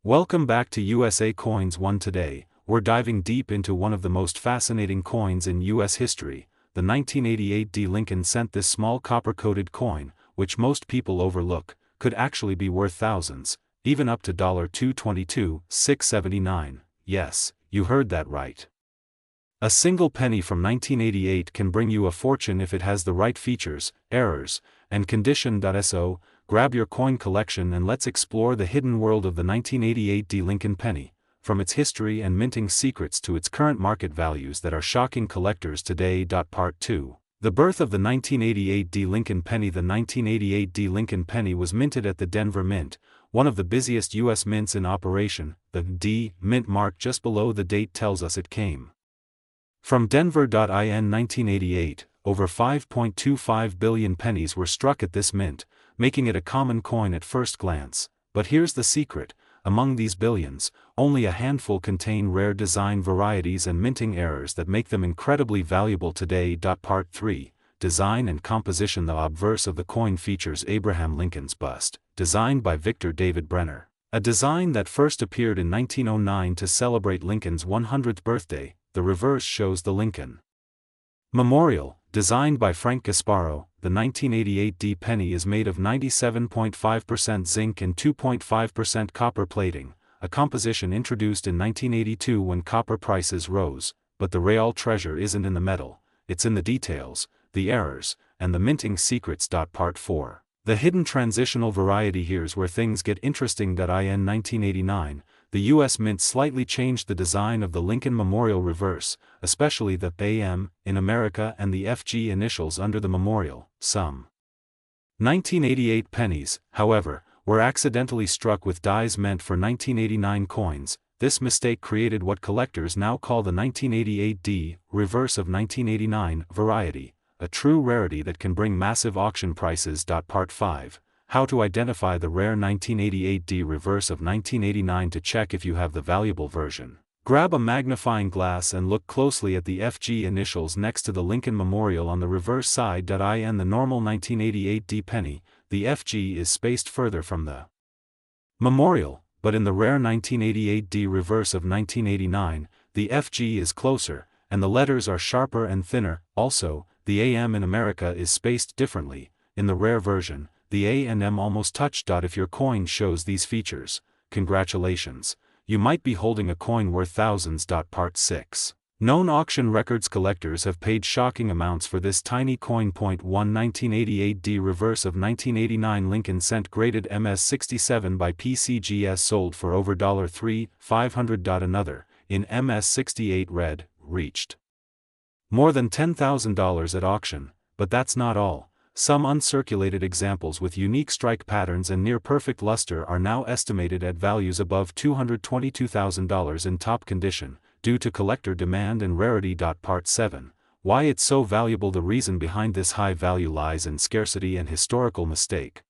Welcome back to USA Coins 1. Today, we're diving deep into one of the most fascinating coins in US history. The 1988 D. Lincoln cent. This small copper-coated coin, which most people overlook, could actually be worth thousands, even up to $222,679. Yes, you heard that right. A single penny from 1988 can bring you a fortune if it has the right features, errors, and condition. So, grab your coin collection and let's explore the hidden world of the 1988 D. Lincoln penny, from its history and minting secrets to its current market values that are shocking collectors today. Part 2. The birth of the 1988 D. Lincoln penny. The 1988 D. Lincoln penny was minted at the Denver Mint, one of the busiest U.S. mints in operation. The D. Mint mark just below the date tells us it came from Denver. In 1988, over 5.25 billion pennies were struck at this mint, making it a common coin at first glance. But here's the secret: among these billions, only a handful contain rare design varieties and minting errors that make them incredibly valuable today. Part 3. Design and composition. The obverse of the coin features Abraham Lincoln's bust, designed by Victor David Brenner, a design that first appeared in 1909 to celebrate Lincoln's 100th birthday. The reverse shows the Lincoln Memorial, designed by Frank Gasparo. The 1988 D. penny is made of 97.5% zinc and 2.5% copper plating, a composition introduced in 1982 when copper prices rose. But the real treasure isn't in the metal, it's in the details, the errors, and the minting secrets. Part 4. The hidden transitional variety. Here's where things get interesting. In 1989, the U.S. Mint slightly changed the design of the Lincoln Memorial reverse, especially the AM in America and the FG initials under the memorial. Some 1988 pennies, however, were accidentally struck with dies meant for 1989 coins. This mistake created what collectors now call the 1988 D, reverse of 1989 variety, a true rarity that can bring massive auction prices. Part 5. How to identify the rare 1988 D reverse of 1989. To check if you have the valuable version, grab a magnifying glass and look closely at the FG initials next to the Lincoln Memorial on the reverse side. In the normal 1988 D penny, the FG is spaced further from the memorial, but in the rare 1988 D reverse of 1989, the FG is closer, and the letters are sharper and thinner. Also, the AM in America is spaced differently. In the rare version, the A and M almost touch. If your coin shows these features, congratulations, you might be holding a coin worth thousands. Part 6. Known auction records. Collectors have paid shocking amounts for this tiny coin. 1988 D reverse of 1989 Lincoln cent graded MS67 by PCGS sold for over $3,500. Another, in MS68 red, reached more than $10,000 at auction. But that's not all. Some uncirculated examples with unique strike patterns and near-perfect luster are now estimated at values above $222,000 in top condition, due to collector demand and rarity. Part 7. Why it's so valuable. The reason behind this high value lies in scarcity and historical mistake.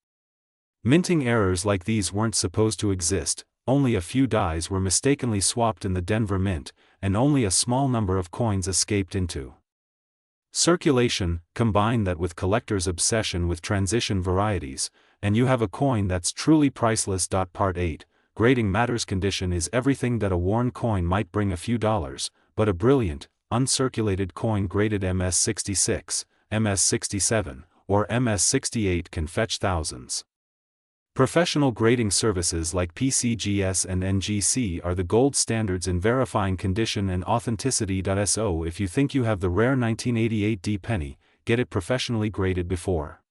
Minting errors like these weren't supposed to exist. Only a few dies were mistakenly swapped in the Denver Mint, and only a small number of coins escaped into circulation. Combine that with collectors' obsession with transition varieties, and you have a coin that's truly priceless. Part 8. Grading matters. Condition is everything. That a worn coin might bring a few dollars, but a brilliant, uncirculated coin graded MS66, MS67, or MS68 can fetch thousands. Professional grading services like PCGS and NGC are the gold standards in verifying condition and authenticity. So if you think you have the rare 1988 D penny, get it professionally graded before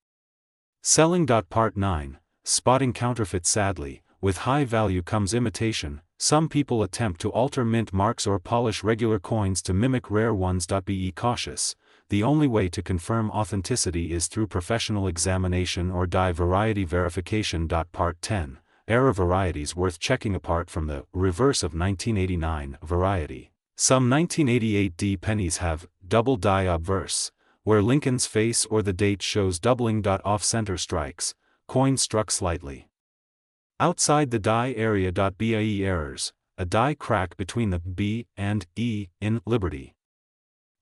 selling. Part 9. Spotting counterfeit. Sadly, with high value comes imitation. Some people attempt to alter mint marks or polish regular coins to mimic rare ones. Be cautious. The only way to confirm authenticity is through professional examination or die variety verification. Part 10. Error varieties worth checking. Apart from the reverse of 1989 variety, some 1988 D pennies have double die obverse, where Lincoln's face or the date shows doubling. Off-center strikes, coin struck slightly outside the die area. BIE errors, a die crack between the B and E in Liberty.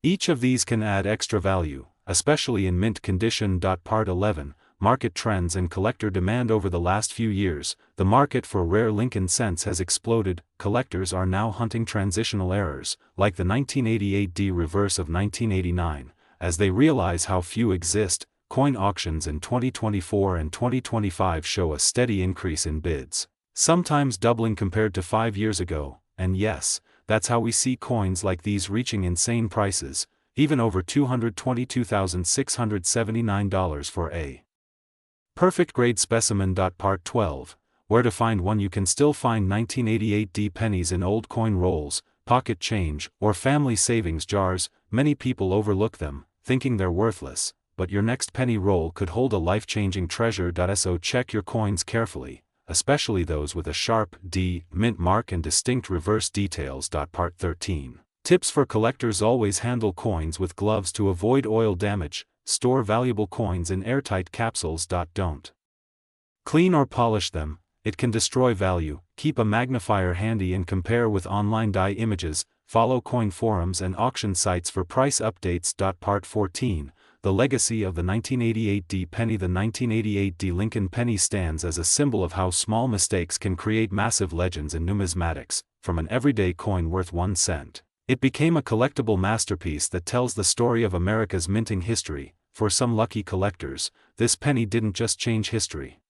Each of these can add extra value, especially in mint condition. Part 11. market trends and collector demand. Over the last few years, the market for rare Lincoln cents has exploded. Collectors are now hunting transitional errors, like the 1988 D reverse of 1989, as they realize how few exist. Coin auctions in 2024 and 2025 show a steady increase in bids, sometimes doubling compared to 5 years ago, and yes, that's how we see coins like these reaching insane prices, even over $222,679 for a perfect grade specimen. Part 12. Where to find one. You can still find 1988 D pennies in old coin rolls, pocket change, or family savings jars. Many people overlook them, thinking they're worthless, but your next penny roll could hold a life-changing treasure. So check your coins carefully, especially those with a sharp D mint mark and distinct reverse details. Part 13. Tips for collectors. Always handle coins with gloves to avoid oil damage. Store valuable coins in airtight capsules. Don't clean or polish them, it can destroy value. Keep a magnifier handy and compare with online die images. Follow coin forums and auction sites for price updates. Part 14. The legacy of the 1988 D penny. The 1988 D Lincoln penny stands as a symbol of how small mistakes can create massive legends in numismatics. From an everyday coin worth 1 cent, it became a collectible masterpiece that tells the story of America's minting history. For some lucky collectors, this penny didn't just change history,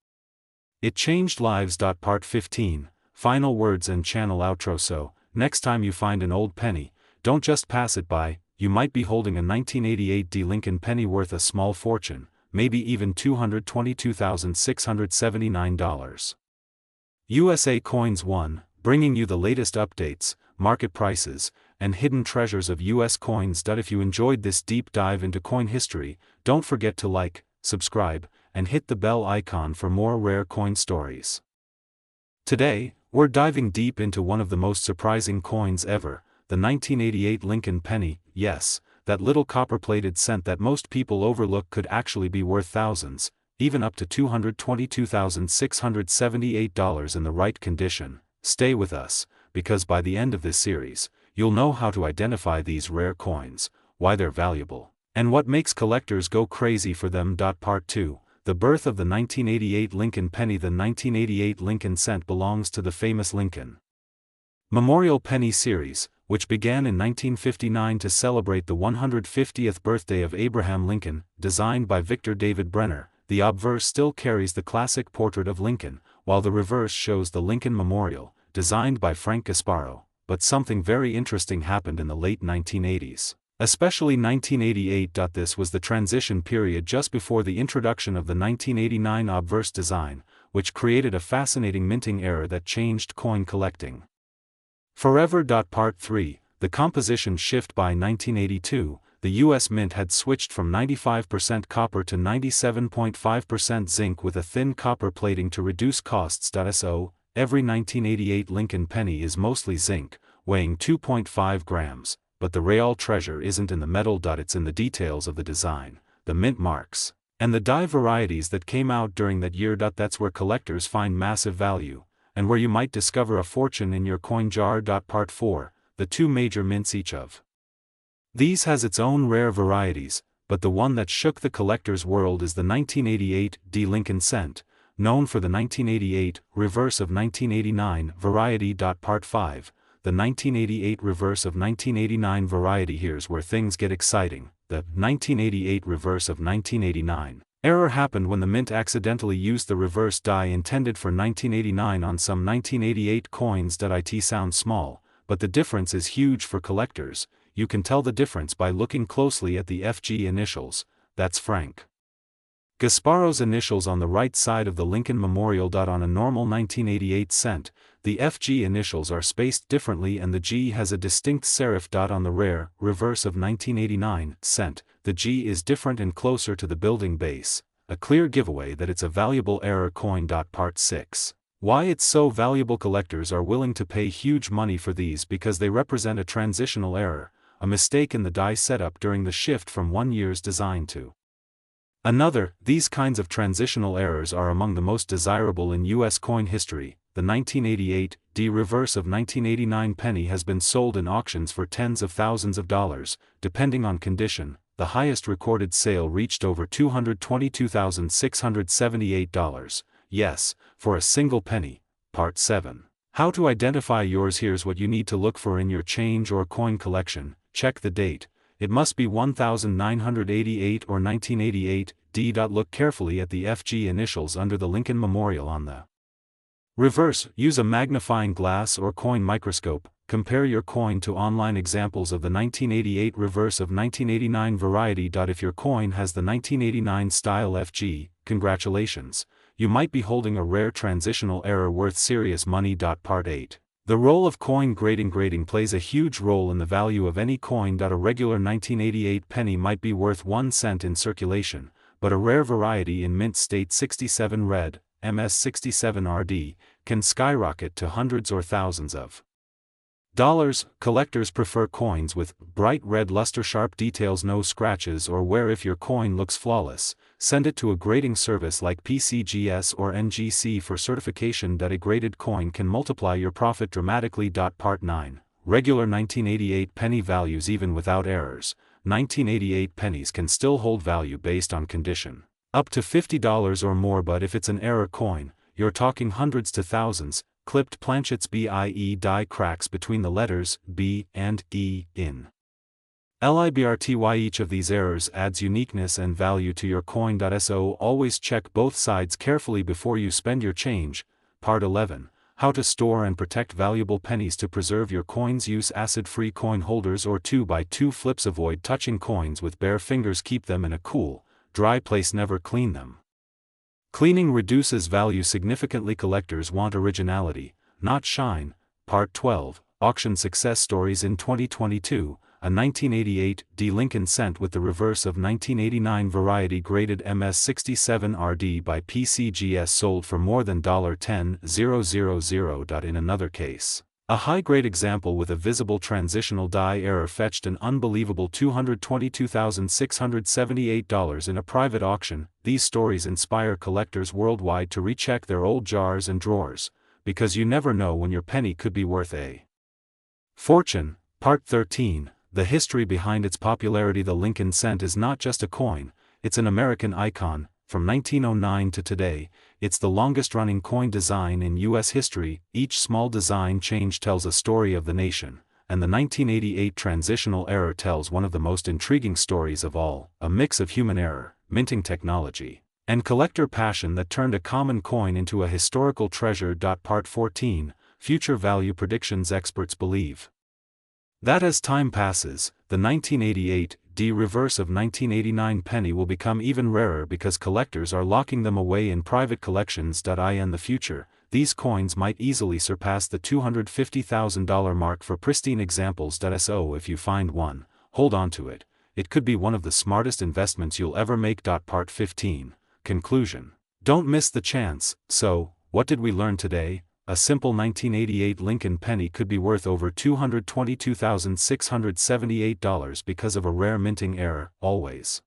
it changed lives. Part 15. Final words and channel outro. So, next time you find an old penny, don't just pass it by. You might be holding a 1988 D Lincoln penny worth a small fortune, maybe even $222,679. USA Coins 1, bringing you the latest updates, market prices, and hidden treasures of US coins. If you enjoyed this deep dive into coin history, don't forget to like, subscribe, and hit the bell icon for more rare coin stories. Today, we're diving deep into one of the most surprising coins ever, the 1988 Lincoln penny. Yes, that little copper-plated cent that most people overlook could actually be worth thousands, even up to $222,678 in the right condition. Stay with us, because by the end of this series, you'll know how to identify these rare coins, why they're valuable, and what makes collectors go crazy for them. Part 2. The birth of the 1988 Lincoln penny. The 1988 Lincoln cent belongs to the famous Lincoln Memorial Penny series, which began in 1959 to celebrate the 150th birthday of Abraham Lincoln. Designed by Victor David Brenner, the obverse still carries the classic portrait of Lincoln, while the reverse shows the Lincoln Memorial, designed by Frank Gasparo. But something very interesting happened in the late 1980s, especially 1988. This was the transition period just before the introduction of the 1989 obverse design, which created a fascinating minting era that changed coin collecting forever. Part 3. The composition shift. By 1982, the U.S. Mint had switched from 95% copper to 97.5% zinc with a thin copper plating to reduce costs. So, every 1988 Lincoln penny is mostly zinc, weighing 2.5 grams, but the real treasure isn't in the metal. It's in the details of the design, the mint marks, and the die varieties that came out during that year. That's where collectors find massive value, and where you might discover a fortune in your coin jar. Part 4. The two major mints. Each of these has its own rare varieties, but the one that shook the collector's world is the 1988 D Lincoln cent, known for the 1988 reverse of 1989 variety. Part 5. The 1988 reverse of 1989 variety. Here's where things get exciting. The 1988 reverse of 1989 error happened when the mint accidentally used the reverse die intended for 1989 on some 1988 coins. It sounds small, but the difference is huge for collectors. You can tell the difference by looking closely at the FG initials. That's Frank Gasparo's initials on the right side of the Lincoln Memorial. On a normal 1988 cent, the FG initials are spaced differently and the G has a distinct serif. On the rare reverse of 1989 cent, the G is different and closer to the building base, a clear giveaway that it's a valuable error coin. Part 6. Why it's so valuable. Collectors are willing to pay huge money for these because they represent a transitional error, a mistake in the die setup during the shift from one year's design to another. These kinds of transitional errors are among the most desirable in U.S. coin history. The 1988 D reverse of 1989 penny has been sold in auctions for tens of thousands of dollars, depending on condition. the highest recorded sale reached over $222,678. Yes, for a single penny. Part 7. How to identify yours. Here's what you need to look for in your change or coin collection. Check the date. It must be 1988 or 1988. Look carefully at the FG initials under the Lincoln Memorial on the reverse. Use a magnifying glass or coin microscope. Compare your coin to online examples of the 1988 reverse of 1989 variety. If your coin has the 1989 style FG, congratulations. You might be holding a rare transitional error worth serious money. Part 8. The role of coin grading. Grading plays a huge role in the value of any coin. A regular 1988 penny might be worth 1 cent in circulation, but a rare variety in mint state 67 red, MS67RD, can skyrocket to hundreds or thousands of dollars. Collectors prefer coins with bright red luster, sharp details, no scratches, or where if your coin looks flawless, send it to a grading service like PCGS or NGC for certification. A graded coin can multiply your profit dramatically. Part 9. Regular 1988 penny values. Even without errors, 1988 pennies can still hold value based on condition. Up to $50 or more, but if it's an error coin, you're talking hundreds to thousands. Clipped planchets, BIE die cracks between the letters B and E in LIBRTY. Each of these errors adds uniqueness and value to your coin. So always check both sides carefully before you spend your change. Part 11. How to store and protect valuable pennies to preserve your coins. Use acid-free coin holders or 2x2 flips. Avoid touching coins with bare fingers. Keep them in a cool, dry place. Never clean them. Cleaning reduces value significantly. Collectors want originality, not shine. Part 12. Auction success stories. In 2022, a 1988 Lincoln cent with the reverse of 1989 variety graded MS67RD by PCGS sold for more than $10,000. In another case, a high-grade example with a visible transitional die error fetched an unbelievable $222,678 in a private auction. These stories inspire collectors worldwide to recheck their old jars and drawers, because you never know when your penny could be worth a fortune. Part 13. The history behind its popularity. The Lincoln cent is not just a coin, it's an American icon. From 1909 to today, it's the longest-running coin design in U.S. history. Each small design change tells a story of the nation, and the 1988 transitional error tells one of the most intriguing stories of all, a mix of human error, minting technology, and collector passion that turned a common coin into a historical treasure. Part 14. Future value predictions. Experts believe that as time passes, the 1988 reverse of 1989 penny will become even rarer because collectors are locking them away in private collections. In the future, these coins might easily surpass the $250,000 mark for pristine examples. So if you find one, hold on to it. It could be one of the smartest investments you'll ever make. Part 15. Conclusion. Don't miss the chance. So, what did we learn today? A simple 1988 Lincoln penny could be worth over $222,678 because of a rare minting error. Always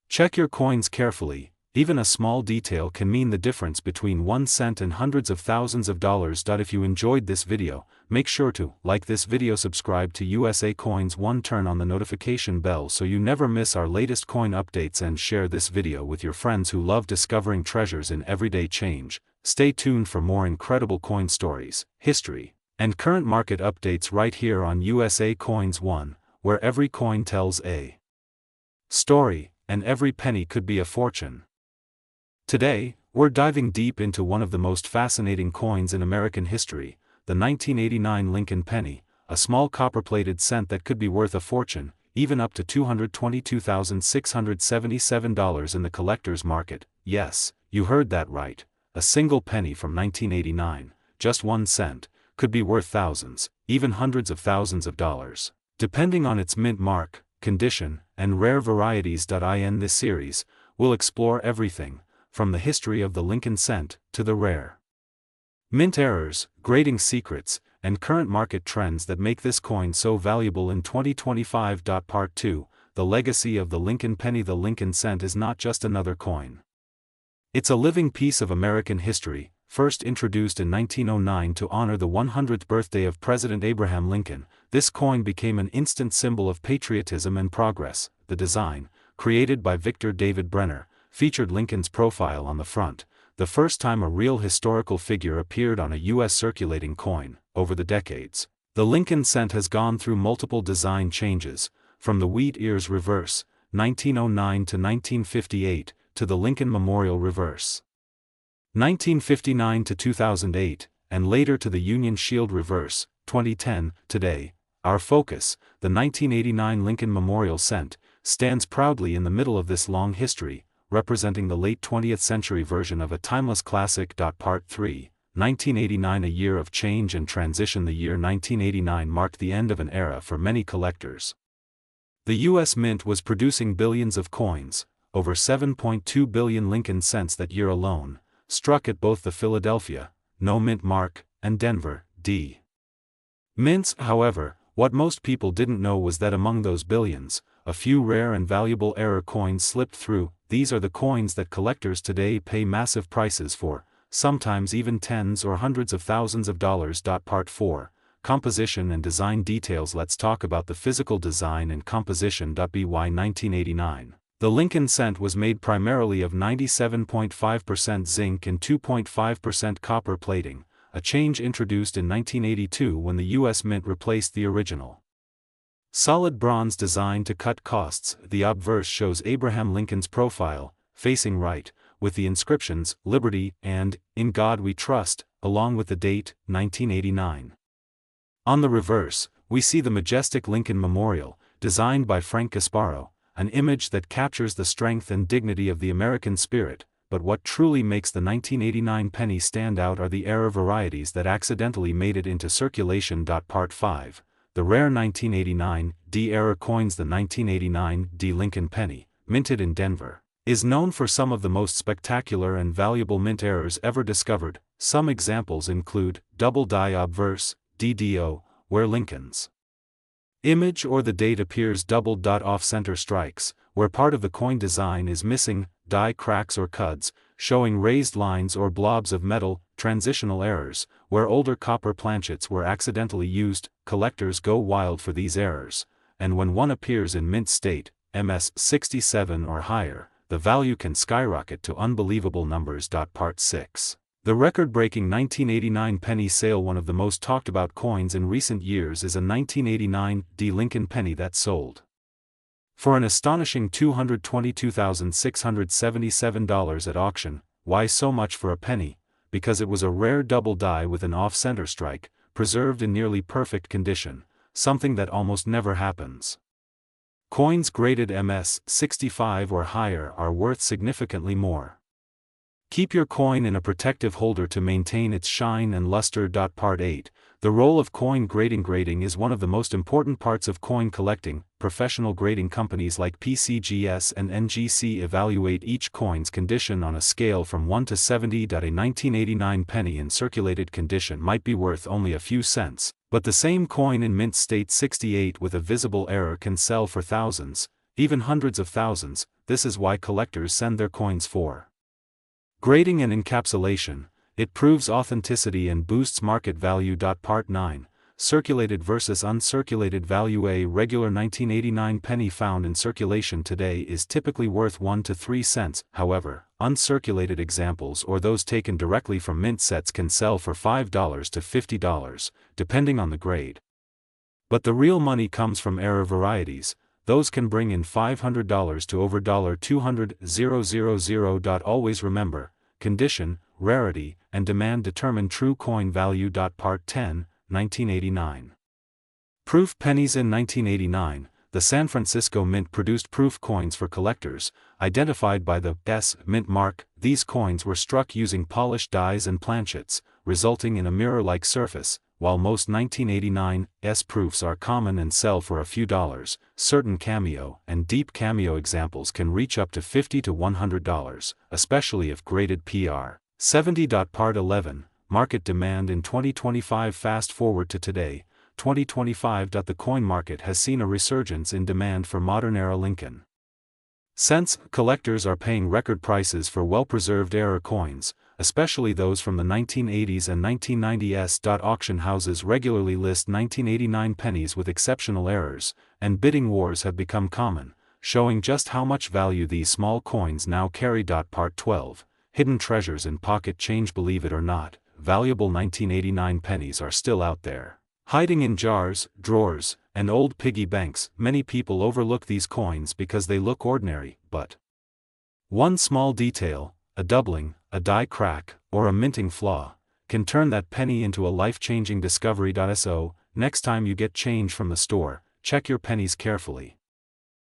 check your coins carefully. Even a small detail can mean the difference between 1 cent and hundreds of thousands of dollars. If you enjoyed this video, make sure to like this video, subscribe to USA Coins 1, turn on the notification bell so you never miss our latest coin updates, and share this video with your friends who love discovering treasures in everyday change. Stay tuned for more incredible coin stories, history, and current market updates right here on USA Coins 1, where every coin tells a story, and every penny could be a fortune. Today, we're diving deep into one of the most fascinating coins in American history, the 1989 Lincoln penny, a small copper-plated cent that could be worth a fortune, even up to $222,677 in the collector's market. Yes, you heard that right. A single penny from 1989, just 1 cent, could be worth thousands, even hundreds of thousands of dollars, depending on its mint mark, condition, and rare varieties. In this series, we'll explore everything, from the history of the Lincoln cent, to the rare mint errors, grading secrets, and current market trends that make this coin so valuable in 2025. Part 2. The legacy of the Lincoln penny. The Lincoln cent is not just another coin. It's a living piece of American history, first introduced in 1909 to honor the 100th birthday of President Abraham Lincoln. This coin became an instant symbol of patriotism and progress. The design, created by Victor David Brenner, featured Lincoln's profile on the front, the first time a real historical figure appeared on a U.S. circulating coin. Over the decades, the Lincoln cent has gone through multiple design changes, from the wheat ears reverse, 1909 to 1958, to the Lincoln Memorial reverse, 1959 to 2008, and later to the Union Shield reverse, 2010. Today, our focus, the 1989 Lincoln Memorial cent, stands proudly in the middle of this long history, representing the late 20th century version of a timeless classic. Part 3, 1989, a year of change and transition. The year 1989 marked the end of an era for many collectors. The U.S. Mint was producing billions of coins, over 7.2 billion Lincoln cents that year alone, struck at both the Philadelphia, No Mint mark, and Denver, D. mints. However, what most people didn't know was that among those billions, a few rare and valuable error coins slipped through. These are the coins that collectors today pay massive prices for, sometimes even tens or hundreds of thousands of dollars. Part 4, composition and design details. Let's talk about the physical design and composition. By 1989, the Lincoln cent was made primarily of 97.5% zinc and 2.5% copper plating, a change introduced in 1982 when the U.S. Mint replaced the original solid bronze design to cut costs. The obverse shows Abraham Lincoln's profile, facing right, with the inscriptions, Liberty, and, In God We Trust, along with the date, 1989. On the reverse, we see the majestic Lincoln Memorial, designed by Frank Gasparo, an image that captures the strength and dignity of the American spirit. But what truly makes the 1989 penny stand out are the error varieties that accidentally made it into circulation. Part 5, the rare 1989 D error coins. The 1989 D Lincoln penny, minted in Denver, is known for some of the most spectacular and valuable mint errors ever discovered. Some examples include double die obverse, DDO, where Lincoln's image or the date appears doubled. Off-center strikes, where part of the coin design is missing, die cracks or cuds, showing raised lines or blobs of metal. Transitional errors, where older copper planchets were accidentally used. Collectors go wild for these errors, and when one appears in mint state, MS 67 or higher, the value can skyrocket to unbelievable numbers. Part 6, the record-breaking 1989 penny sale. One of the most talked about coins in recent years is a 1989 D Lincoln penny that sold for an astonishing $222,677 at auction. Why so much for a penny? Because it was a rare double die with an off-center strike, preserved in nearly perfect condition, something that almost never happens. Coins graded MS 65 or higher are worth significantly more. Keep your coin in a protective holder to maintain its shine and luster. Part 8, the role of coin grading. Grading is one of the most important parts of coin collecting. Professional grading companies like PCGS and NGC evaluate each coin's condition on a scale from 1 to 70. A 1989 penny in circulated condition might be worth only a few cents, but the same coin in mint state 68 with a visible error can sell for thousands, even hundreds of thousands. This is why collectors send their coins for grading and encapsulation. It proves authenticity and boosts market value. Part 9, circulated versus uncirculated value. A regular 1989 penny found in circulation today is typically worth 1 to 3 cents. However, uncirculated examples or those taken directly from mint sets can sell for $5 to $50, depending on the grade. But the real money comes from error varieties. Those can bring in $500 to over $200,000. Always remember, condition, rarity, and demand determine true coin value. Part 10, 1989. Proof pennies. In 1989, the San Francisco Mint produced proof coins for collectors, identified by the S Mint mark. These coins were struck using polished dies and planchets, resulting in a mirror-like surface. While most 1989 S proofs are common and sell for a few dollars, certain cameo and deep cameo examples can reach up to $50 to $100, especially if graded PR 70. Part 11, market demand in 2025. Fast forward to today, 2025. The coin market has seen a resurgence in demand for modern-era Lincoln cents. Collectors are paying record prices for well-preserved error coins, especially those from the 1980s and 1990s. Auction houses regularly list 1989 pennies with exceptional errors, and bidding wars have become common, showing just how much value these small coins now carry. Part 12. Hidden treasures in pocket change. Believe it or not, valuable 1989 pennies are still out there, hiding in jars, drawers, and old piggy banks. Many people overlook these coins because they look ordinary, but one small detail, a doubling, a die crack, or a minting flaw, can turn that penny into a life-changing discovery. So, next time you get change from the store, check your pennies carefully.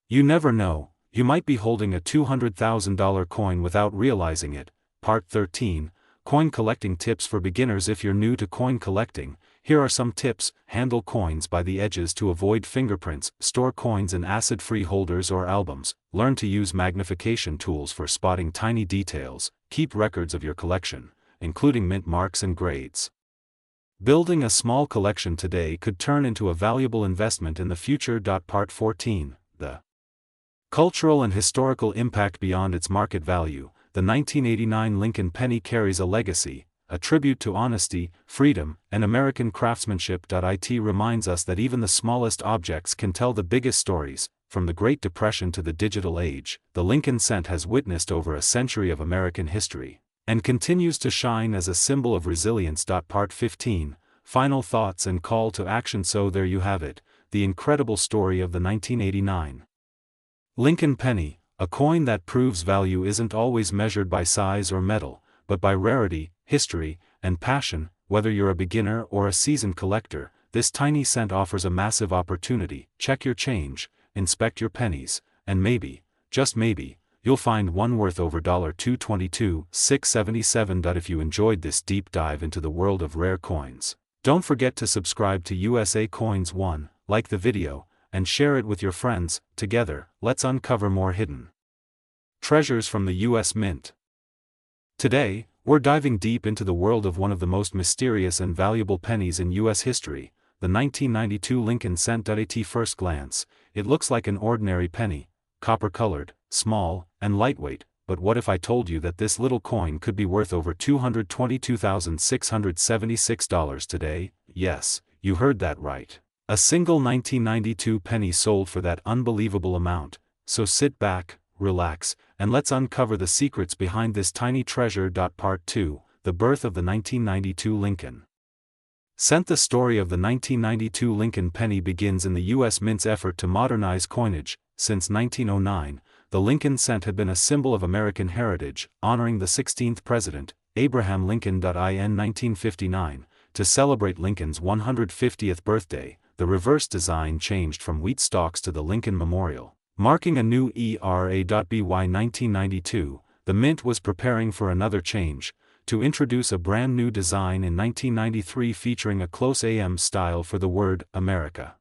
You never know, you might be holding a $200,000 coin without realizing it. Part 13. Coin collecting tips for beginners. If you're new to coin collecting, here are some tips. Handle coins by the edges to avoid fingerprints. Store coins in acid-free holders or albums. Learn to use magnification tools for spotting tiny details. Keep records of your collection, including mint marks and grades. Building a small collection today could turn into a valuable investment in the future. Part 14. The cultural and historical impact beyond its market value. The 1989 Lincoln penny carries a legacy, a tribute to honesty, freedom, and American craftsmanship. It reminds us that even the smallest objects can tell the biggest stories. From the Great Depression to the digital age, the Lincoln cent has witnessed over a century of American history, and continues to shine as a symbol of resilience. Part 15. Final thoughts and call to action. So there you have it, the incredible story of the 1989 Lincoln penny, a coin that proves value isn't always measured by size or metal, but by rarity, history, and passion. Whether you're a beginner or a seasoned collector, this tiny cent offers a massive opportunity. Check your change, inspect your pennies, and maybe, just maybe, you'll find one worth over $222,677. If you enjoyed this deep dive into the world of rare coins, don't forget to subscribe to USA Coins 1, like the video, and share it with your friends. Together, let's uncover more hidden treasures from the U.S. Mint. Today, we're diving deep into the world of one of the most mysterious and valuable pennies in U.S. history, the 1992 Lincoln cent. At first glance, it looks like an ordinary penny, copper-colored, small, and lightweight, but what if I told you that this little coin could be worth over $222,676 today? Yes, you heard that right. A single 1992 penny sold for that unbelievable amount. So sit back, relax, and let's uncover the secrets behind this tiny treasure. Part 2. The birth of the 1992 Lincoln cent. The story of the 1992 Lincoln penny begins in the U.S. Mint's effort to modernize coinage. Since 1909, the Lincoln cent had been a symbol of American heritage, honoring the 16th President, Abraham Lincoln. In 1959, to celebrate Lincoln's 150th birthday, the reverse design changed from wheat stalks to the Lincoln Memorial, marking a new era. By 1992, the Mint was preparing for another change, to introduce a brand new design in 1993 featuring a close AM style for the word America.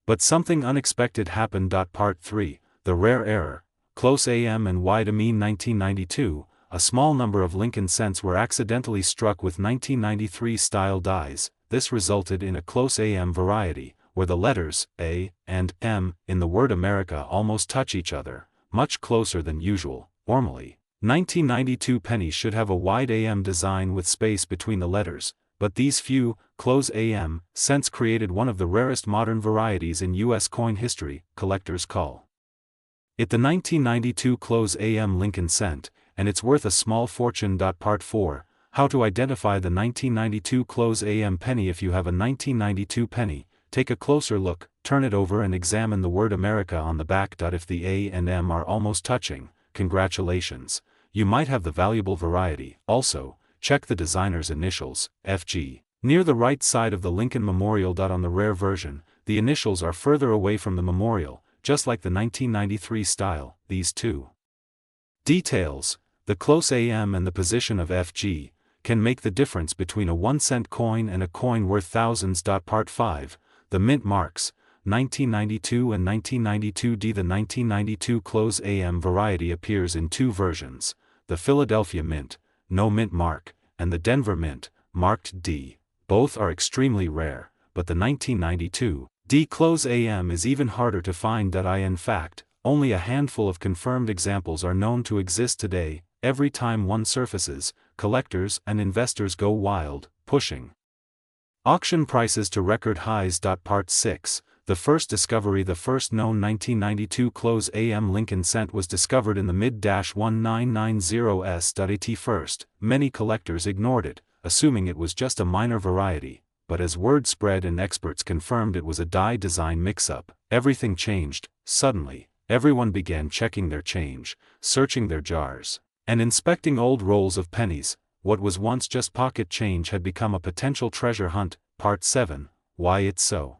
But something unexpected happened. Part 3. The rare error, close AM and wide. In 1992, a small number of Lincoln cents were accidentally struck with 1993 style dies. This resulted in a close AM variety, where the letters A and M in the word America almost touch each other, much closer than usual. Normally, 1992 pennies should have a wide AM design with space between the letters, but these few, close AM, cents created one of the rarest modern varieties in U.S. coin history. Collectors call it the 1992 close AM Lincoln cent, and it's worth a small fortune. Part 4. How to identify the 1992 close AM penny. If you have a 1992 penny, take a closer look, turn it over and examine the word America on the back. If the A and M are almost touching, congratulations, you might have the valuable variety. Also, check the designer's initials, FG, near the right side of the Lincoln Memorial. On the rare version, the initials are further away from the memorial, just like the 1993 style. These two details, the close AM and the position of FG, can make the difference between a 1-cent coin and a coin worth thousands. Part 5. The mint marks, 1992 and 1992D. The 1992 close AM variety appears in two versions, the Philadelphia Mint, no mint mark, and the Denver Mint, marked D. Both are extremely rare, but the 1992 D close AM is even harder to find. In fact, only a handful of confirmed examples are known to exist today. every time one surfaces, collectors and investors go wild, pushing auction prices to record highs. Part 6. The first discovery. The first known 1992 close AM Lincoln cent was discovered in the mid-1990s. At first, many collectors ignored it, assuming it was just a minor variety, but as word spread and experts confirmed it was a die design mix-up, everything changed. Suddenly, everyone began checking their change, searching their jars, and inspecting old rolls of pennies. What was once just pocket change had become a potential treasure hunt. Part 7. Why it's so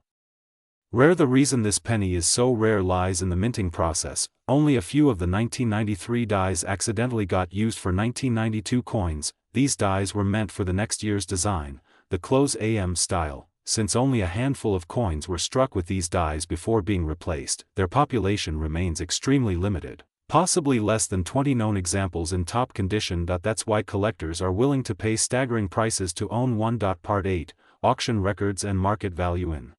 rare. The reason this penny is so rare lies in the minting process. Only a few of the 1993 dies accidentally got used for 1992 coins. These dies were meant for the next year's design, the close AM style. Since only a handful of coins were struck with these dies before being replaced, their population remains extremely limited. Possibly less than 20 known examples in top condition. That's why collectors are willing to pay staggering prices to own one. Part 8. Auction records and market value. In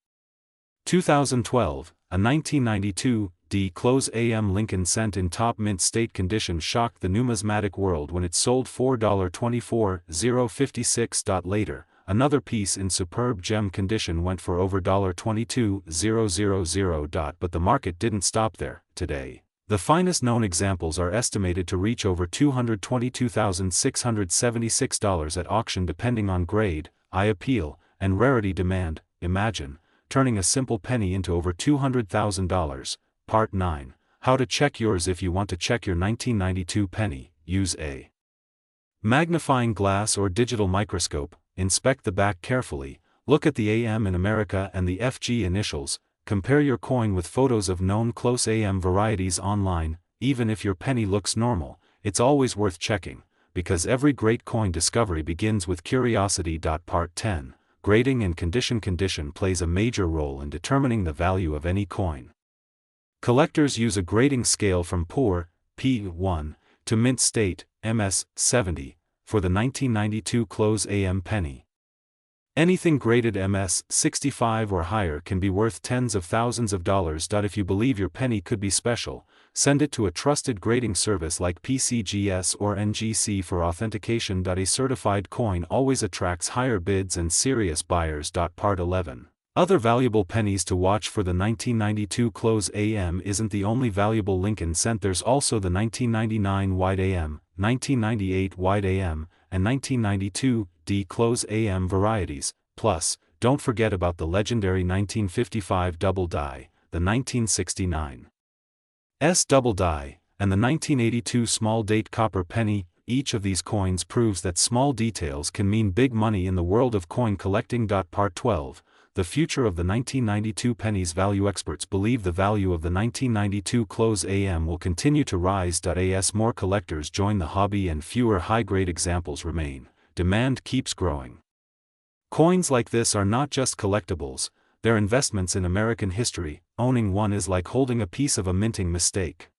2012, a 1992 close AM Lincoln cent in top mint state condition shocked the numismatic world when it sold $4.24056. Later, another piece in superb gem condition went for over $22,000. But the market didn't stop there. Today, the finest known examples are estimated to reach over $222,676 at auction depending on grade, eye appeal, and rarity demand. Imagine turning a simple penny into over $200,000. Part 9. How to check yours. If you want to check your 1992 penny, use a magnifying glass or digital microscope. Inspect the back carefully, look at the AM in America and the FG initials, compare your coin with photos of known close AM varieties online. Even if your penny looks normal, it's always worth checking, because every great coin discovery begins with curiosity. Part 10. Grading and condition. Condition plays a major role in determining the value of any coin. Collectors use a grading scale from poor, P1, to mint state, MS, 70, for the 1992 close AM penny. Anything graded MS, 65 or higher can be worth tens of thousands of dollars. If you believe your penny could be special, send it to a trusted grading service like PCGS or NGC for authentication. A certified coin always attracts higher bids and serious buyers. Part 11. Other valuable pennies to watch for. The 1992 close AM isn't the only valuable Lincoln cent. There's also the 1999 wide AM, 1998 wide AM, and 1992 close AM varieties. Plus, don't forget about the legendary 1955 double die, the 1969 double die, and the 1982 small date copper penny. Each of these coins proves that small details can mean big money in the world of coin collecting. Part 12. The future of the 1992 pennies. Value experts believe the value of the 1992 close AM will continue to rise. As more collectors join the hobby and fewer high-grade examples remain, demand keeps growing. Coins like this are not just collectibles, they're investments in American history. Owning one is like holding a piece of a minting mistake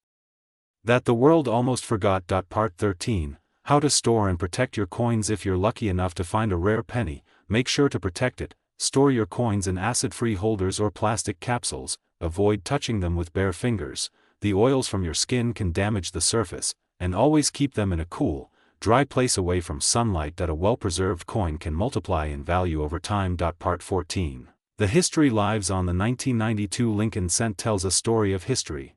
that the world almost forgot. Part 13. How to store and protect your coins. If you're lucky enough to find a rare penny, make sure to protect it. Store your coins in acid-free holders or plastic capsules. Avoid touching them with bare fingers. The oils from your skin can damage the surface, and always keep them in a cool, dry place away from sunlight. A well-preserved coin can multiply in value over time. Part 14. The history lives on. The 1992 Lincoln cent tells a story of history,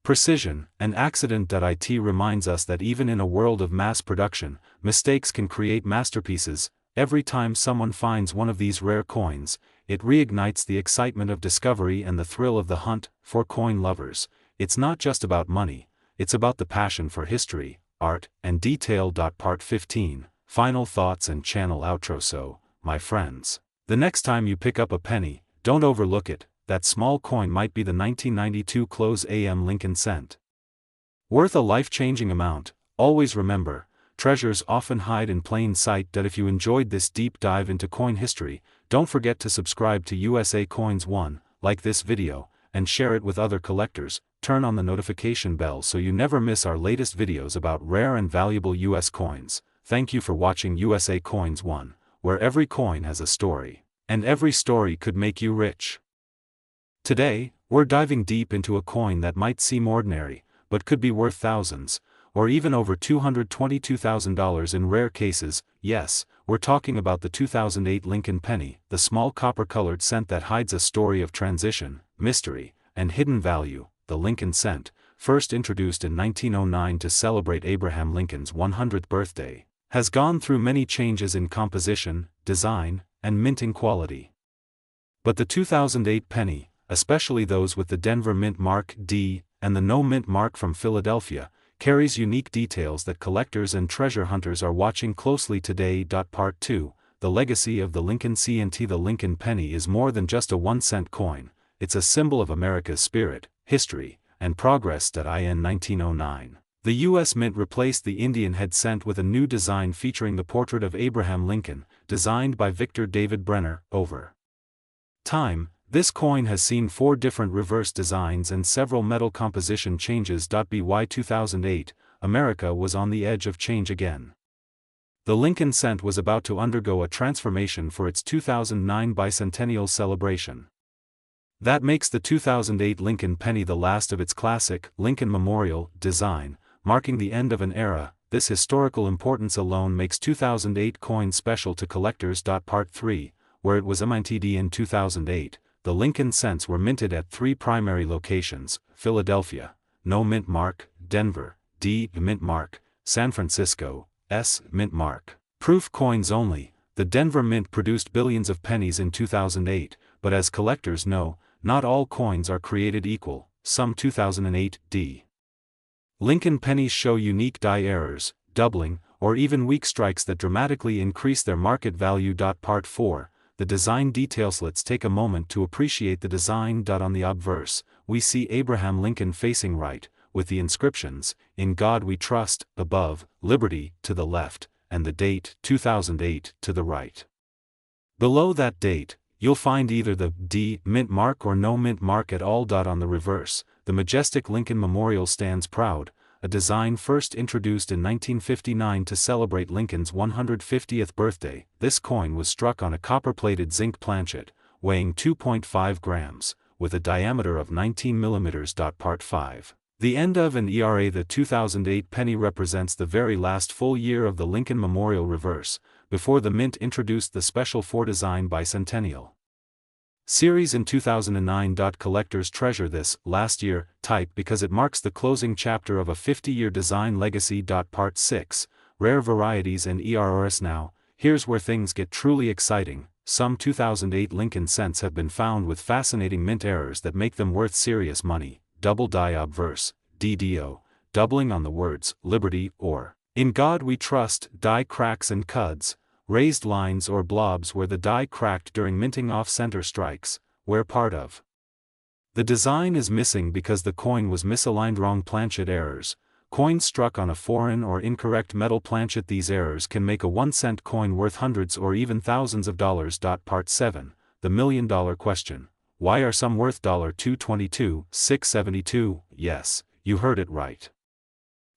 precision, and accident. It reminds us that even in a world of mass production, mistakes can create masterpieces. Every time someone finds one of these rare coins, it reignites the excitement of discovery and the thrill of the hunt. For coin lovers, it's not just about money, it's about the passion for history, art, and detail. Part 15. Final thoughts and channel outro. So, my friends, the next time you pick up a penny, don't overlook it. That small coin might be the 1992 close AM Lincoln cent. Worth a life-changing amount. Always remember, treasures often hide in plain sight. If you enjoyed this deep dive into coin history, don't forget to subscribe to USA Coins 1, like this video, and share it with other collectors. Turn on the notification bell so you never miss our latest videos about rare and valuable US coins. Thank you for watching USA Coins 1, where every coin has a story, and every story could make you rich. Today, we're diving deep into a coin that might seem ordinary, but could be worth thousands. or even over $222,000 in rare cases. Yes, we're talking about the 2008 Lincoln Penny, the small copper-colored cent that hides a story of transition, mystery, and hidden value. The Lincoln cent, first introduced in 1909 to celebrate Abraham Lincoln's 100th birthday, has gone through many changes in composition, design, and minting quality. But the 2008 penny, especially those with the Denver Mint Mark D and the No Mint Mark from Philadelphia, carries unique details that collectors and treasure hunters are watching closely today. Part 2, the legacy of the Lincoln C&T. The Lincoln penny is more than just a 1-cent coin, it's a symbol of America's spirit, history, and progress. In 1909, the U.S. Mint replaced the Indian head cent with a new design featuring the portrait of Abraham Lincoln, designed by Victor David Brenner. Over time, this coin has seen 4 different reverse designs and several metal composition changes. By 2008, America was on the edge of change again. The Lincoln cent was about to undergo a transformation for its 2009 bicentennial celebration. That makes the 2008 Lincoln penny the last of its classic, Lincoln Memorial, design, marking the end of an era. This historical importance alone makes 2008 coin special to collectors. Part 3, where it was minted in 2008, the Lincoln cents were minted at 3 primary locations: Philadelphia, No Mint Mark; Denver, D Mint Mark; San Francisco, S Mint Mark. Proof coins only. The Denver Mint produced billions of pennies in 2008, but as collectors know, not all coins are created equal. Some 2008 D Lincoln pennies show unique die errors, doubling, or even weak strikes that dramatically increase their market value. Part 4, the design details. Let's take a moment to appreciate the design. On the obverse, we see Abraham Lincoln facing right, with the inscriptions, "In God We Trust," above, "Liberty," to the left, and the date, 2008, to the right. Below that date, you'll find either the D Mint Mark or No Mint Mark at all. On the reverse, the majestic Lincoln Memorial stands proud, a design first introduced in 1959 to celebrate Lincoln's 150th birthday. This coin was struck on a copper-plated zinc planchet, weighing 2.5 grams, with a diameter of 19 millimeters. Part 5. The end of an era. The 2008 penny represents the very last full year of the Lincoln Memorial reverse, before the Mint introduced the special 4 design bicentennial series in 2009. Collectors treasure this last year type because it marks the closing chapter of a 50-year design legacy. Part 6, rare varieties and ERS. Now, here's where things get truly exciting. Some 2008 Lincoln cents have been found with fascinating mint errors that make them worth serious money. Double die obverse, DDO, doubling on the words "Liberty" or "In God We Trust." Die cracks and cuds, raised lines or blobs where the die cracked during minting. Off-center strikes, where part of the design is missing because the coin was misaligned. Wrong planchet errors, coins struck on a foreign or incorrect metal planchet. These errors can make a 1-cent coin worth hundreds or even thousands of dollars. Part 7, the million-dollar question. Why are some worth $222,672? Yes, you heard it right.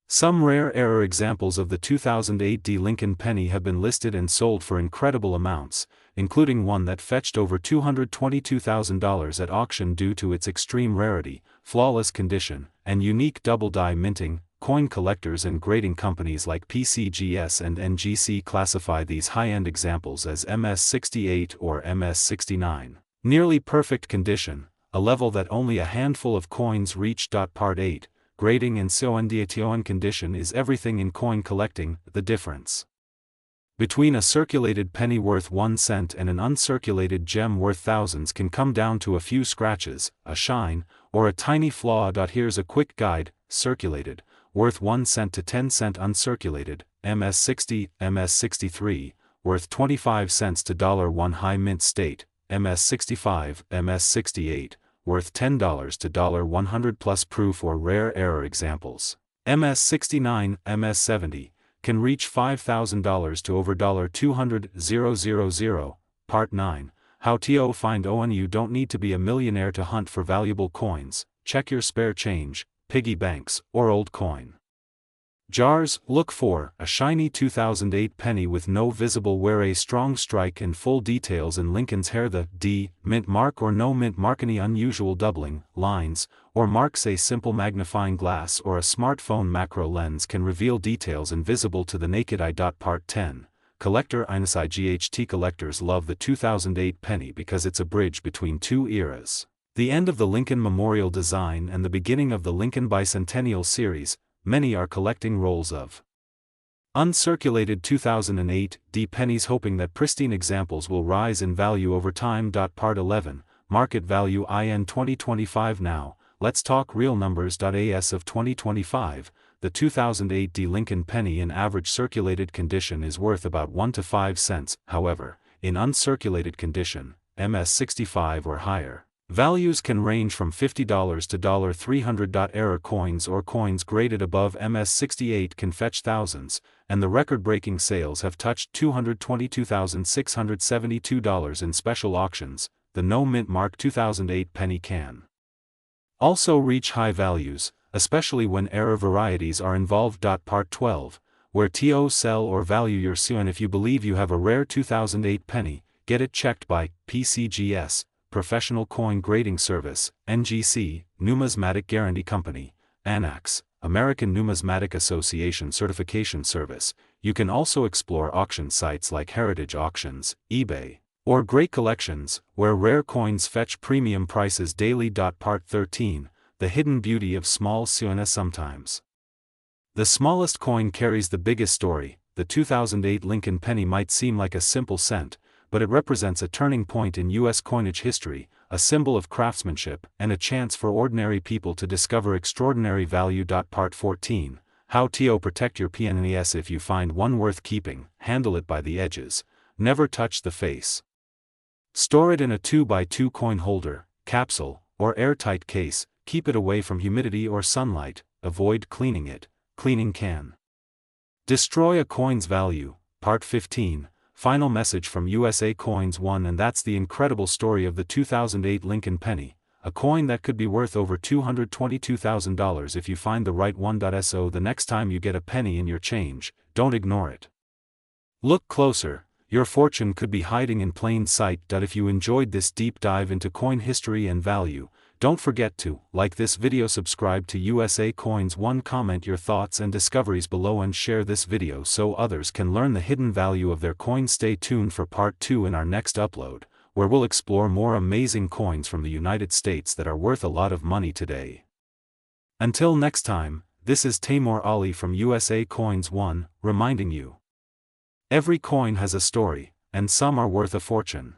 Some rare error examples of the 2008 D Lincoln penny have been listed and sold for incredible amounts, including one that fetched over $222,000 at auction due to its extreme rarity, flawless condition, and unique double die minting. Coin collectors and grading companies like PCGS and NGC classify these high-end examples as MS68 or MS69. Nearly perfect condition, a level that only a handful of coins reach. Part 8, grading and condition. Condition is everything in coin collecting. The difference between a circulated penny worth 1 cent and an uncirculated gem worth thousands can come down to a few scratches, a shine, or a tiny flaw. Here's a quick guide: circulated, worth 1 cent to 10 cent; uncirculated, MS60, MS63, worth 25 cents to $1; high mint state, MS65, MS68, worth $10 to $100 plus. Proof or rare error examples: MS69, MS70, can reach $5,000 to over $200,000. Part 9, how to find ON. You don't need to be a millionaire to hunt for valuable coins. Check your spare change, piggy banks, or old coin Jars, look for a shiny 2008 penny with no visible wear, a strong strike and full details in Lincoln's hair. The D mint mark or no mint mark, any unusual doubling lines or marks, a simple magnifying glass or a smartphone macro lens can reveal details invisible to the naked eye. Part 10. Collector IGHT collectors love the 2008 penny because it's a bridge between two eras. The end of the Lincoln Memorial design and the beginning of the Lincoln Bicentennial series. Many are collecting rolls of uncirculated 2008 D pennies, hoping that pristine examples will rise in value over time. Part 11. Market value in 2025. Now, let's talk real numbers. As of 2025, the 2008 D Lincoln penny in average circulated condition is worth about 1 to 5 cents. However, in uncirculated condition, MS65 or higher, values can range from $50 to $300. Error coins or coins graded above MS68 can fetch thousands, and the record-breaking sales have touched $222,672 in special auctions. The no mint mark 2008 penny can also reach high values, especially when error varieties are involved. Part 12. Where to sell or value your coin. If you believe you have a rare 2008 penny, get it checked by PCGS, Professional Coin Grading Service, NGC, Numismatic Guarantee Company, ANAX, American Numismatic Association Certification Service. You can also explore auction sites like Heritage Auctions, eBay, or Great Collections, where rare coins fetch premium prices daily. Part 13. The hidden beauty of small coins. Sometimes the smallest coin carries the biggest story. The 2008 Lincoln penny might seem like a simple cent, but it represents a turning point in U.S. coinage history, a symbol of craftsmanship, and a chance for ordinary people to discover extraordinary value. Part 14. How to protect your pennies. If you find one worth keeping, handle it by the edges. Never touch the face. Store it in a 2x2 coin holder, capsule, or airtight case. Keep it away from humidity or sunlight. Avoid cleaning it. Cleaning can destroy a coin's value. Part 15. Final message from USA Coins 1. And that's the incredible story of the 2008 Lincoln penny, a coin that could be worth over $222,000 if you find the right one. So the next time you get a penny in your change, don't ignore it. Look closer, your fortune could be hiding in plain sight. If you enjoyed this deep dive into coin history and value, don't forget to like this video, subscribe to USA Coins 1, comment your thoughts and discoveries below, and share this video so others can learn the hidden value of their coins. Stay tuned for part 2 in our next upload, where we'll explore more amazing coins from the United States that are worth a lot of money today. Until next time, this is Taimur Ali from USA Coins 1, reminding you, every coin has a story, and some are worth a fortune.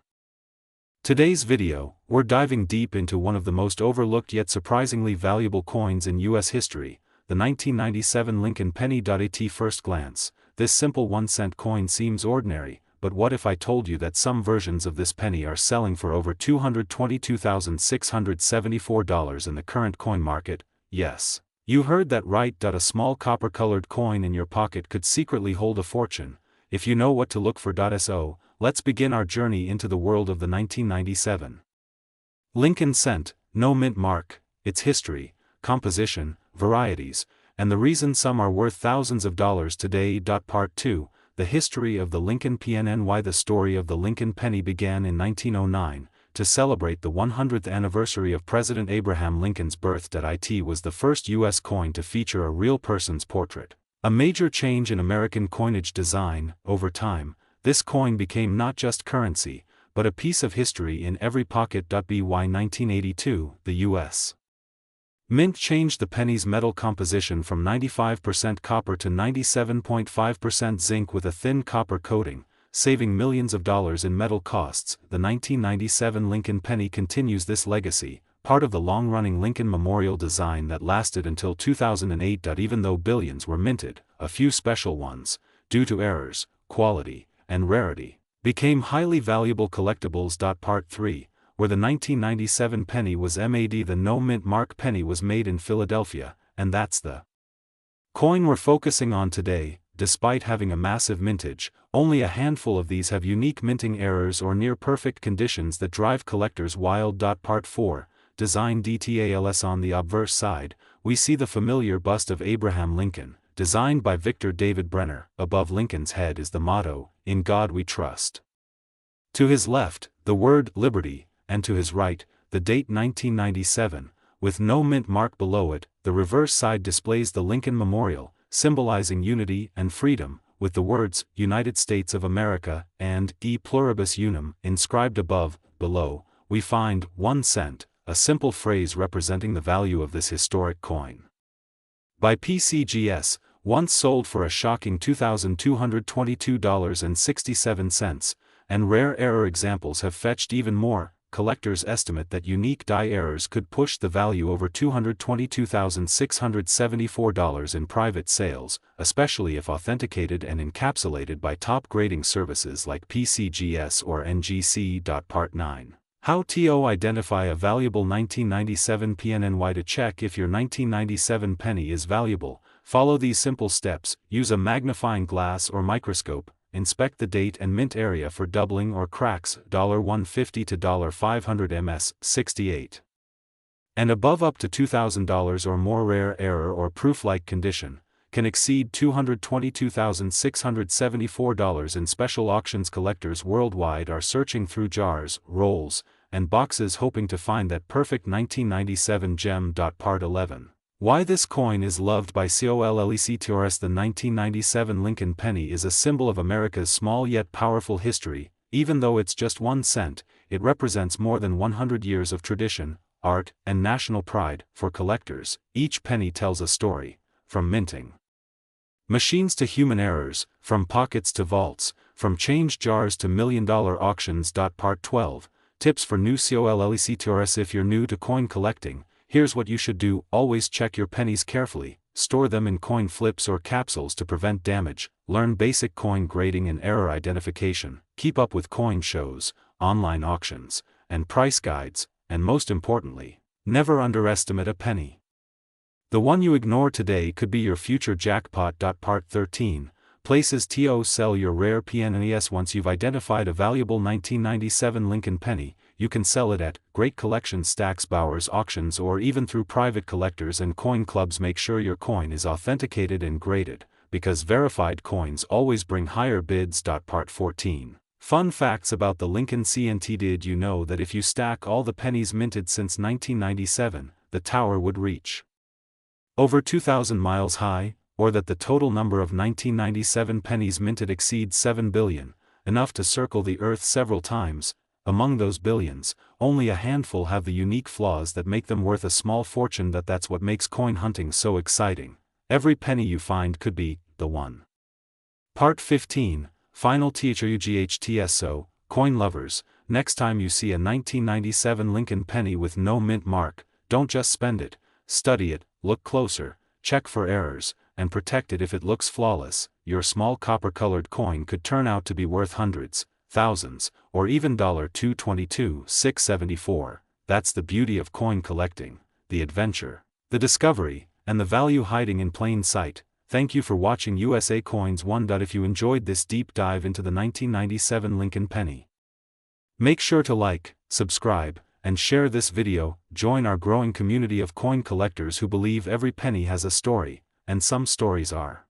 Today's video, we're diving deep into one of the most overlooked yet surprisingly valuable coins in U.S. history, the 1997 Lincoln penny. At first glance, this simple 1-cent coin seems ordinary, but what if I told you that some versions of this penny are selling for over $222,674 in the current coin market? Yes, you heard that right. A small copper-colored coin in your pocket could secretly hold a fortune, if you know what to look for. So, let's begin our journey into the world of the 1997 Lincoln cent, no mint mark, its history, composition, varieties, and the reason some are worth thousands of dollars today. Part 2. The history of the Lincoln PNNY. The story of the Lincoln penny began in 1909, to celebrate the 100th anniversary of President Abraham Lincoln's birth. It was the first U.S. coin to feature a real person's portrait, a major change in American coinage design. Over time, this coin became not just currency, but a piece of history in every pocket. By 1982, the U.S. Mint changed the penny's metal composition from 95% copper to 97.5% zinc with a thin copper coating, saving millions of dollars in metal costs. The 1997 Lincoln penny continues this legacy, part of the long-running Lincoln Memorial design that lasted until 2008. Even though billions were minted, a few special ones, due to errors, quality, and rarity, became highly valuable collectibles. Part 3, where the 1997 penny was made. The no mint mark penny was made in Philadelphia, and that's the coin we're focusing on today. Despite having a massive mintage, only a handful of these have unique minting errors or near-perfect conditions that drive collectors wild. Part 4, design details. On the obverse side, we see the familiar bust of Abraham Lincoln, designed by Victor David Brenner. Above Lincoln's head is the motto, "In God We Trust." To his left, the word "Liberty," and to his right, the date 1997, with no mint mark below it. The reverse side displays the Lincoln Memorial, symbolizing unity and freedom, with the words, "United States of America," and "E Pluribus Unum" inscribed above. Below, we find 1 cent, a simple phrase representing the value of this historic coin. By PCGS, once sold for a shocking $2,222.67, and rare error examples have fetched even more. Collectors estimate that unique die errors could push the value over $222,674 in private sales, especially if authenticated and encapsulated by top grading services like PCGS or NGC. Part 9. How to identify a valuable 1997 PNNY. To check if your 1997 penny is valuable, follow these simple steps. Use a magnifying glass or microscope. Inspect the date and mint area for doubling or cracks, $150 to $500 ms. 68. And above. Up to $2,000 or more. Rare error or proof-like condition can exceed $222,674 in special auctions. Collectors worldwide are searching through jars, rolls, and boxes hoping to find that perfect 1997 gem. Part 11. Why this coin is loved by collectors. The 1997 Lincoln penny is a symbol of America's small yet powerful history. Even though it's just 1 cent, it represents more than 100 years of tradition, art, and national pride. For collectors, each penny tells a story, from minting machines to human errors, from pockets to vaults, from change jars to million-dollar auctions. Part 12. Tips for new collectors. If you're new to coin collecting, here's what you should do. Always check your pennies carefully, store them in coin flips or capsules to prevent damage, learn basic coin grading and error identification, keep up with coin shows, online auctions, and price guides, and most importantly, never underestimate a penny. The one you ignore today could be your future jackpot. Part 13. Places to sell your rare PNNES. Once you've identified a valuable 1997 Lincoln penny, you can sell it at Great Collection Stacks, Bowers Auctions, or even through private collectors and coin clubs. Make sure your coin is authenticated and graded, because verified coins always bring higher bids. Part 14. Fun facts about the Lincoln CNT. Did you know that if you stack all the pennies minted since 1997, the tower would reach over 2,000 miles high, or that the total number of 1997 pennies minted exceeds 7 billion, enough to circle the Earth several times? Among those billions, only a handful have the unique flaws that make them worth a small fortune. That's what makes coin hunting so exciting. Every penny you find could be the one. Part 15. Final THUGHTS. So, coin lovers, next time you see a 1997 Lincoln penny with no mint mark, don't just spend it, study it, look closer, check for errors, and protect it. If it looks flawless, your small copper-colored coin could turn out to be worth hundreds, thousands, or even $222,674. That's the beauty of coin collecting, the adventure, the discovery, and the value hiding in plain sight. Thank you for watching USA Coins 1. If you enjoyed this deep dive into the 1997 Lincoln penny, make sure to like, subscribe, and share this video. Join our growing community of coin collectors who believe every penny has a story, and some stories are.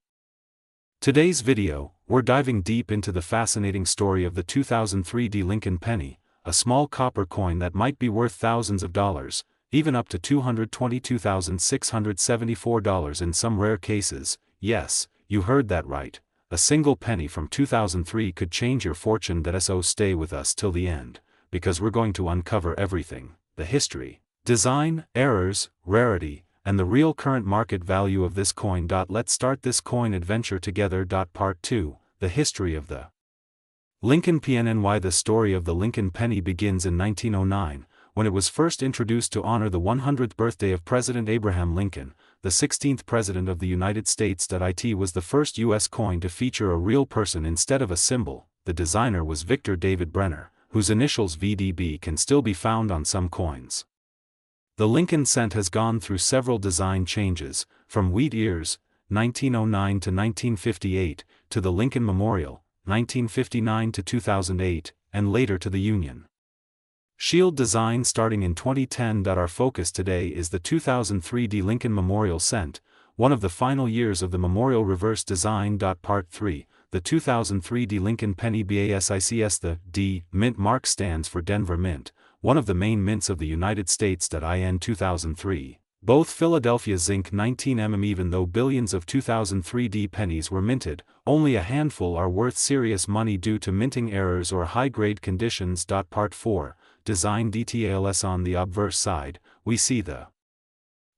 Today's video, we're diving deep into the fascinating story of the 2003 Lincoln penny, a small copper coin that might be worth thousands of dollars, even up to $222,674 in some rare cases. Yes, you heard that right. A single penny from 2003 could change your fortune. So stay with us till the end, because we're going to uncover everything: the history, design, errors, rarity, and the real current market value of this coin. Let's start this coin adventure together. Part 2. The history of the Lincoln PNNY. The story of the Lincoln penny begins in 1909, when it was first introduced to honor the 100th birthday of President Abraham Lincoln, the 16th President of the United States. It was the first U.S. coin to feature a real person instead of a symbol. The designer was Victor David Brenner, whose initials VDB can still be found on some coins. The Lincoln cent has gone through several design changes, from wheat ears, 1909 to 1958, to the Lincoln Memorial, 1959 to 2008, and later to the Union Shield design starting in 2010. Our focus today is the 2003 Lincoln Memorial cent, one of the final years of the memorial reverse design. Part 3, the 2003 D Lincoln Penny BASICS. The D Mint mark stands for Denver Mint, one of the main mints of the United States. In 2003. Both Philadelphia zinc 19mm. Even though billions of 2003 D pennies were minted, only a handful are worth serious money due to minting errors or high-grade conditions. Part 4, design details. On the obverse side, we see the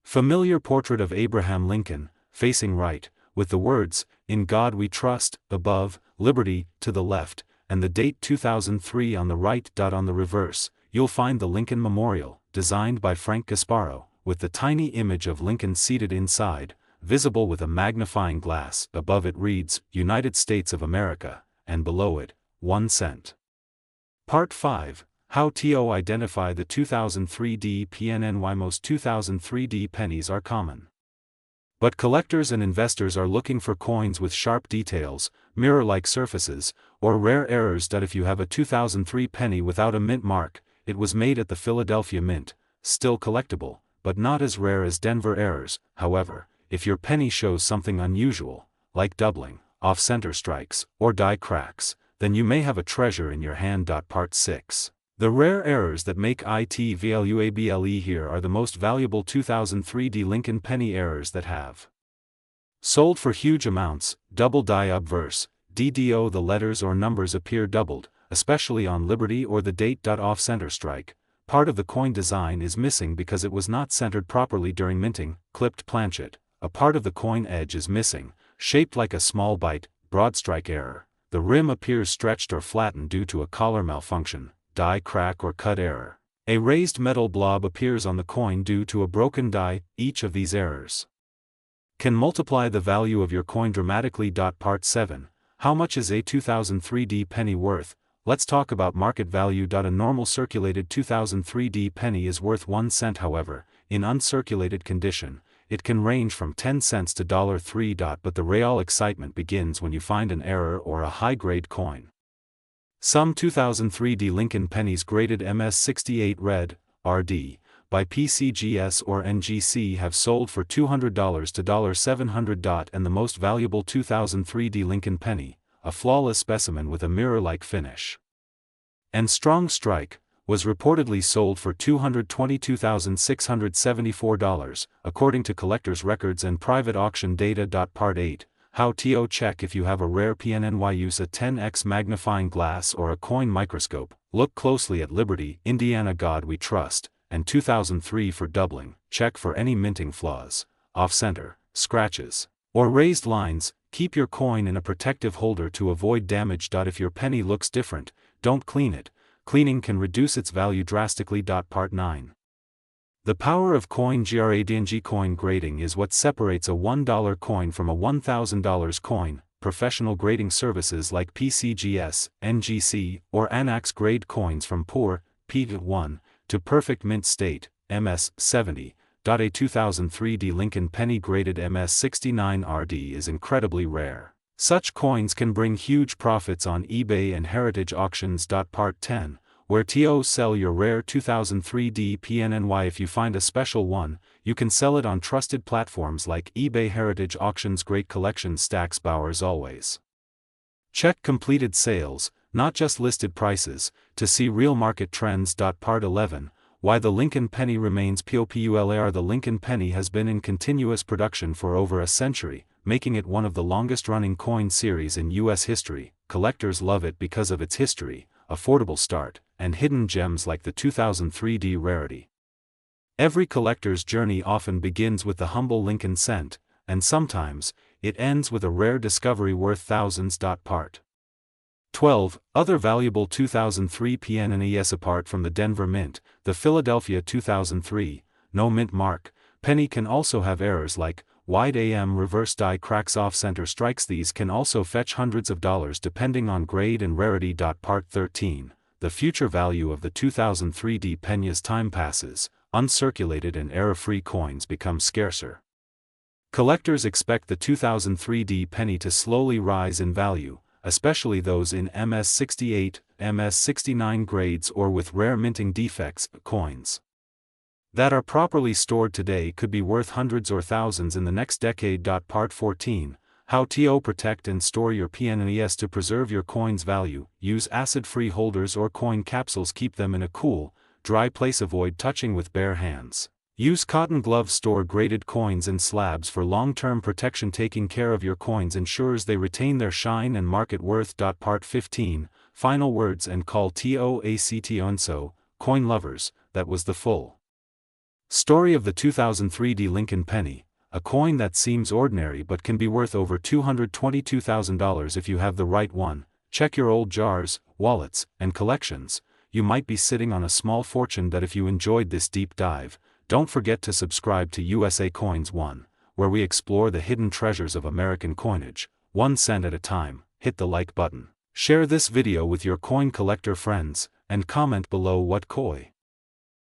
familiar portrait of Abraham Lincoln, facing right, with the words, "In God We Trust," above, "Liberty," to the left, and the date 2003 on the right. On the reverse, you'll find the Lincoln Memorial, designed by Frank Gasparo, with the tiny image of Lincoln seated inside, visible with a magnifying glass. Above it reads, "United States of America," and below it, 1 cent. Part 5, how to identify the 2003 D PNNY. Most 2003 D pennies are common, but collectors and investors are looking for coins with sharp details, mirror-like surfaces, or rare errors. If you have a 2003 penny without a mint mark, it was made at the Philadelphia Mint, still collectible, but not as rare as Denver errors. However, if your penny shows something unusual, like doubling, off-center strikes, or die cracks, then you may have a treasure in your hand. Part 6. The rare errors that make it valuable. Here are the most valuable 2003 D Lincoln penny errors that have sold for huge amounts. Double die obverse, DDO. The letters or numbers appear doubled, especially on Liberty or the date. Off-center strike. Part of the coin design is missing because it was not centered properly during minting. Clipped planchet. A part of the coin edge is missing, shaped like a small bite. Broad strike error. The rim appears stretched or flattened due to a collar malfunction. Die crack or cut error. A raised metal blob appears on the coin due to a broken die. Each of these errors can multiply the value of your coin dramatically. Part 7. How much is a 2003 D penny worth? Let's talk about market value. A normal circulated 2003 D penny is worth 1 cent. However, in uncirculated condition, it can range from 10 cents to $3. But the real excitement begins when you find an error or a high-grade coin. Some 2003 D Lincoln pennies graded MS68 red, RD, by PCGS or NGC have sold for $200 to $700. And the most valuable 2003 D Lincoln penny, a flawless specimen with a mirror-like finish and strong strike, was reportedly sold for $222,674, according to collectors' records and private auction data. Part 8, how to check if you have a rare PNNY. Use a 10x magnifying glass or a coin microscope. Look closely at Liberty, Indiana God We Trust, and 2003 for doubling. Check for any minting flaws, off-center, scratches, or raised lines. Keep your coin in a protective holder to avoid damage. If your penny looks different, don't clean it. Cleaning can reduce its value drastically. Part 9. The power of coin grading. Coin grading is what separates a $1 coin from a $1,000 coin. Professional grading services like PCGS, NGC, or Anax grade coins from poor, P1, to perfect mint state, MS70. A 2003 D Lincoln penny graded MS69 RD is incredibly rare. Such coins can bring huge profits on eBay and heritage auctions. Part 10, where to sell your rare 2003 D PNNY. If you find a special one, you can sell it on trusted platforms like eBay. Heritage auctions. Great collection stacks. Bowers always check completed sales, not just listed prices, to see real market trends. Part 11, why the Lincoln penny remains popular. The Lincoln penny has been in continuous production for over a century, making it one of the longest-running coin series in U.S. history. Collectors love it because of its history, affordable start, and hidden gems like the 2003 D rarity. Every collector's journey often begins with the humble Lincoln cent, and sometimes, it ends with a rare discovery worth thousands. Part 12. Other valuable 2003 PNNES. Apart from the Denver Mint, the Philadelphia 2003, no mint mark, penny can also have errors like wide AM reverse die cracks, off-center strikes. These can also fetch hundreds of dollars depending on grade and rarity. Part 13. The future value of the 2003 D penny. As time passes, uncirculated and error-free coins become scarcer. Collectors expect the 2003 D penny to slowly rise in value, especially those in MS68, MS69 grades or with rare minting defects coins. that are properly stored today could be worth hundreds or thousands in the next decade. Part 14. How to protect and store your pennies to preserve your coin's value. Use acid-free holders or coin capsules. Keep them in a cool, dry place. Avoid touching with bare hands. Use cotton gloves. Store graded coins in slabs for long-term protection. Taking care of your coins ensures they retain their shine and market worth. Part 15. Final words and call to action. So, coin lovers, that was the full story of the 2003 Lincoln penny, a coin that seems ordinary but can be worth over $222,000 if you have the right one. Check your old jars, wallets, and collections. You might be sitting on a small fortune. If you enjoyed this deep dive, don't forget to subscribe to USA Coins 1, where we explore the hidden treasures of American coinage, 1 cent at a time. Hit the like button, share this video with your coin collector friends, and comment below what coin